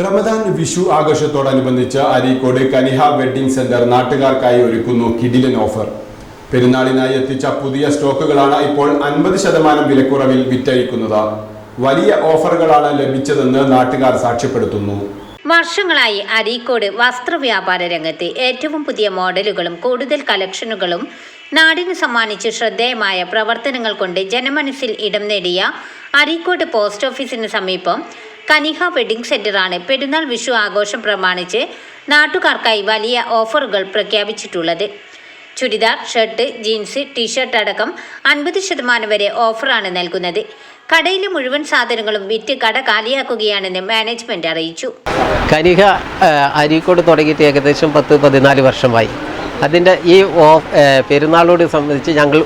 Ramadan Vishu ആഘോഷത്തോടനുബന്ധിച്ച് Areekode Kaniha wedding centre നാട്ടുകാർക്കായി ഒരുക്കുന്നു കിടിലൻ offer. പെരുന്നാളിനായി എത്തിച്ച പുതിയ സ്റ്റോക്കുകളാണ് ഇപ്പോൾ 50% വിലക്കുറവിൽ വിറ്റഴിക്കുന്നത്. വലിയ ഓഫറുകളാണ് ലഭിച്ചതെന്ന് നാട്ടുകാർ സാക്ഷ്യപ്പെടുത്തുന്നു. വർഷങ്ങളായി അരീക്കോട് വസ്ത്രവ്യാപാര രംഗത്ത് ഏറ്റവും പുതിയ മോഡലുകളും കൂടുതൽ കളക്ഷനുകളും നാടിന് സമ്മാനിച്ച് ശ്രദ്ധേയമായ പ്രവർത്തനങ്ങൾ കൊണ്ട് ജനമനസ്സിൽ ഇടം നേടിയ അരീക്കോട് പോസ്റ്റ് ഓഫീസിന് സമീപം കനിഹ വെഡ്ഡിംഗ് സെന്ററാണ് പെരുന്നാൾ വിഷു ആഘോഷം പ്രമാണിച്ച് നാട്ടുകാർക്കായി വലിയ ഓഫറുകൾ പ്രഖ്യാപിച്ചിട്ടുള്ളത്. ചുരിദാർ, ഷർട്ട്, ജീൻസ്, ടീഷർട്ട് അടക്കം 50% വരെ ഓഫറാണ് നൽകുന്നത്. കടയിലെ മുഴുവൻ സാധനങ്ങളും വിറ്റ് കട കാലിയാക്കുകയാണെന്ന് മാനേജ്മെന്റ് അറിയിച്ചു. കനിഹ അരീക്കോട് തുടങ്ങിയിട്ട് ഏകദേശം 10-14 വർഷമായി. അതിൻ്റെ ഈ പെരുന്നാളോട് സംബന്ധിച്ച് ഞങ്ങൾ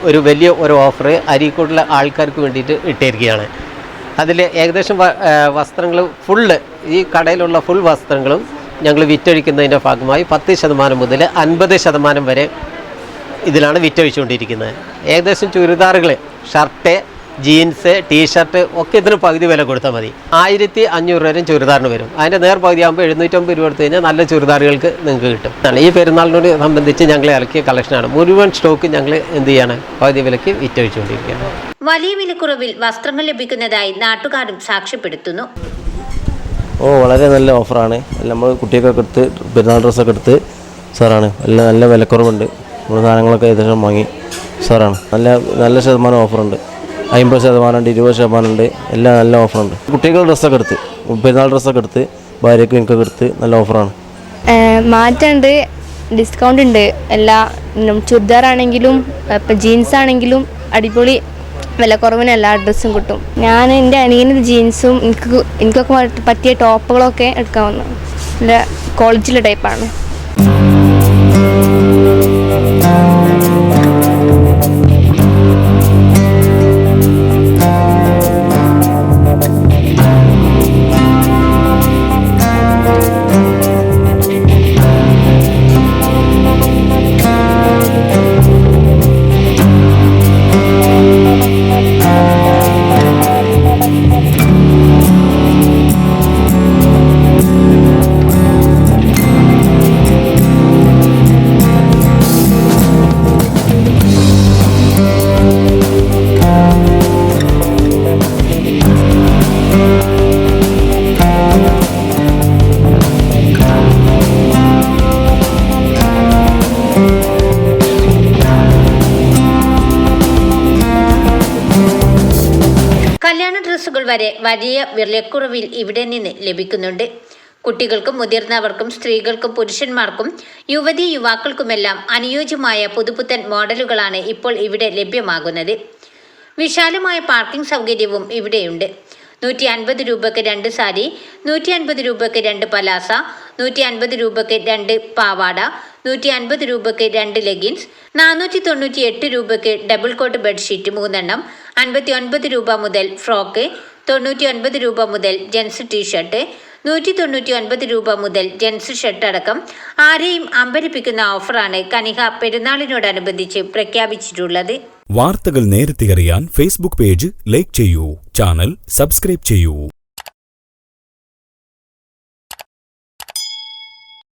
ഒരു ഓഫർ അരീക്കോടിലെ ആൾക്കാർക്ക് വേണ്ടിയിട്ട് ഇട്ടിരിക്കുകയാണ്. അതിൽ ഏകദേശം വസ്ത്രങ്ങൾ ഈ കടയിലുള്ള ഫുൾ വസ്ത്രങ്ങളും ഞങ്ങൾ വിറ്റഴിക്കുന്നതിൻ്റെ ഭാഗമായി 10% മുതൽ 50% വരെ ഇതിലാണ് വിറ്റഴിച്ചുകൊണ്ടിരിക്കുന്നത്. ഏകദേശം ചുരിദാറുകൾ, ഷർട്ട്, ജീൻസ്, ടീഷർട്ട് ഒക്കെ ഇതിന് പകുതി വില കൊടുത്താൽ മതി. 1500 വരെ ചുരിദാറിന് വരും. അതിൻ്റെ നേർപകുതി ആകുമ്പോൾ 750 രൂപ എടുത്തു കഴിഞ്ഞാൽ നല്ല ചുരിദാറുകൾക്ക് നിങ്ങൾക്ക് കിട്ടും. ഈ പെരുന്നാളിനോട് സംബന്ധിച്ച് ഞങ്ങൾ ഇറക്കിയ കളക്ഷനാണ്. മുഴുവൻ സ്റ്റോക്ക് ഞങ്ങൾ എന്ത് ചെയ്യാണ്, പകുതി വിലയ്ക്ക് വിറ്റഴിച്ചുകൊണ്ടിരിക്കുകയാണ്. വലിയ വിലക്കുറവിൽ വസ്ത്രങ്ങൾ ലഭിക്കുന്നതായി നാട്ടുകാരും സാക്ഷ്യപ്പെടുത്തുന്നു. വളരെ നല്ല ഓഫറാണ്. നമ്മൾ കുട്ടികൾക്കൊക്കെ എടുത്ത് പെരുന്നാൾ ഡ്രസ്സൊക്കെ എടുത്ത് സാറാണ്. നല്ല വിലക്കുറവുണ്ട്. നമ്മൾ സാധനങ്ങളൊക്കെ ഏകദേശം വാങ്ങി സാറാണ്. നല്ല ശതമാനം ഓഫറുണ്ട്. 50% ഉണ്ട്, 20% ഉണ്ട്. എല്ലാം നല്ല ഓഫറുണ്ട്. കുട്ടികളുടെ ഡ്രസ്സൊക്കെ എടുത്ത്, പെരുന്നാൾ ഡ്രസ്സൊക്കെ എടുത്ത് ഭാര്യയ്ക്കും എനിക്കൊക്കെ എടുത്ത് നല്ല ഓഫറാണ്. മാറ്റമുണ്ട്, ഡിസ്കൗണ്ട് ഉണ്ട്. എല്ലാ ചുരിദാറാണെങ്കിലും ജീൻസ് ആണെങ്കിലും അടിപൊളി വിലക്കുറവിന് എല്ലാ ഡ്രസ്സും കിട്ടും. ഞാൻ എൻ്റെ അനിയന് ജീൻസും എനിക്കൊക്കെ പറ്റിയ ടോപ്പുകളൊക്കെ എടുക്കാൻ വന്നു. നല്ല ക്വാളിറ്റിയുള്ള ടൈപ്പാണ്. കല്യാണ ഡ്രസ്സുകൾ വരെ വലിയ വിലക്കുറവിൽ ഇവിടെ നിന്ന് ലഭിക്കുന്നുണ്ട്. കുട്ടികൾക്കും മുതിർന്നവർക്കും സ്ത്രീകൾക്കും പുരുഷന്മാർക്കും യുവതീ യുവാക്കൾക്കുമെല്ലാം അനുയോജ്യമായ പുതുപുത്തൻ മോഡലുകളാണ് ഇപ്പോൾ ഇവിടെ ലഭ്യമാകുന്നത്. വിശാലമായ പാർക്കിംഗ് സൗകര്യവും ഇവിടെയുണ്ട്. 150 രൂപയ്ക്ക് 2 സാരി, 150 രൂപയ്ക്ക് 2 പലാസ, 150 രൂപയ്ക്ക് 2 പാവാട, 150 രൂപയ്ക്ക് 2 ലെഗിൻസ്, 498 രൂപയ്ക്ക് ഡബിൾ കോട്ട് ബെഡ്ഷീറ്റ് 3 എണ്ണം, 59 രൂപ മുതൽ ഫ്രോക്ക്, 99 രൂപ മുതൽ ജെൻസ് ടീഷർട്ട്, 199 രൂപ മുതൽ ജെൻസ് ഷർട്ട് അടക്കം ആരെയും അമ്പരിപ്പിക്കുന്ന ഓഫറാണ് കനിഹ പെരുന്നാളിനോടനുബന്ധിച്ച് പ്രഖ്യാപിച്ചിട്ടുള്ളത്. വാർത്തകൾ നേരത്തെ അറിയാൻ ഫേസ്ബുക്ക് പേജ് ലൈക്ക് ചെയ്യൂ, ചാനൽ സബ്സ്ക്രൈബ് ചെയ്യൂ.